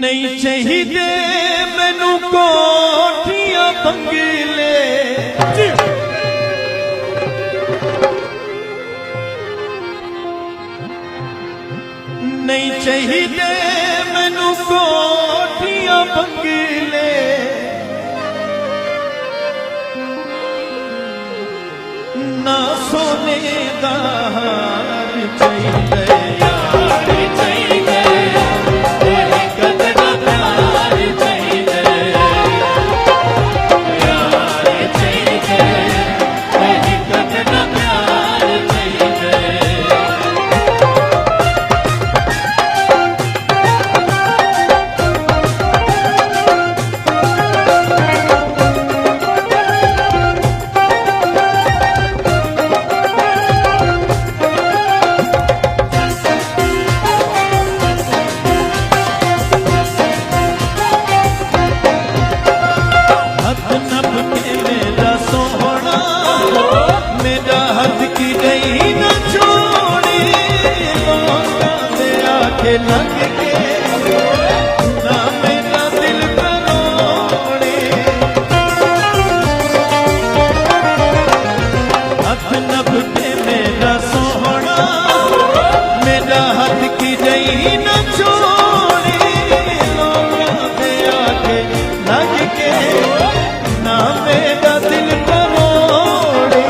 नहीं चाहिए मैनू कोठियां बंगले, नहीं चाहिए मैनू कोठियां बंगले, ना सोने दा हार चाहिए लग के ना मेरा दिल करोड़े, हथ नभते मेरा सोहना, मेरा हाथ की जई न छोड़े, लोगों दे आके लग के ना मेरा दिल करोड़े,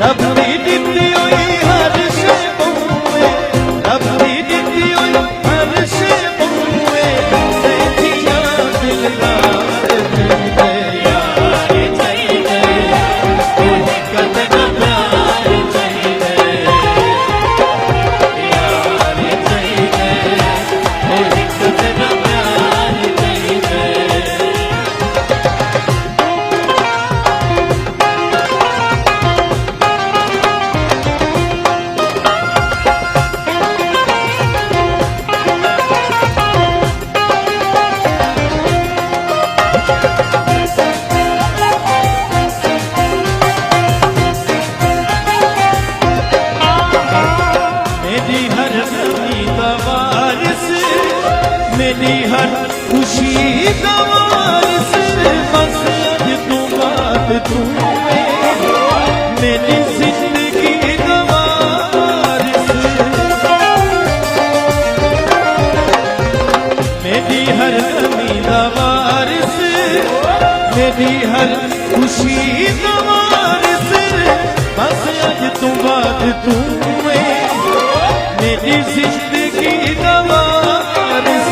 रब दी दित्ती हुई हर शे बहुए, रब दी मेरी हर खुशी का वारिस, बस आज तू बात तू मेरी जिंदगी का वारिस, मेरी हर गमी का वारिस, मेरी हर खुशी का वारिस, बस आज तू बात तू मेरी जिंदगी का वारिस।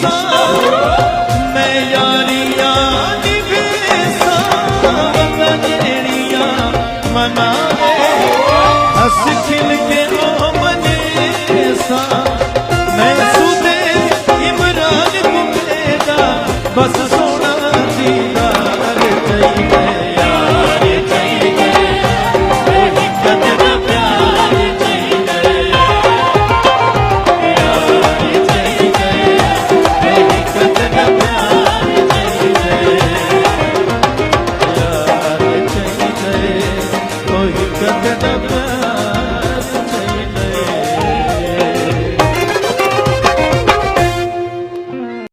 सा मैं यारियां निभेसा वतन एड़ियां मनावे हस खिल के ओ मने सा मैं सुदे इमरान कुमेदा बस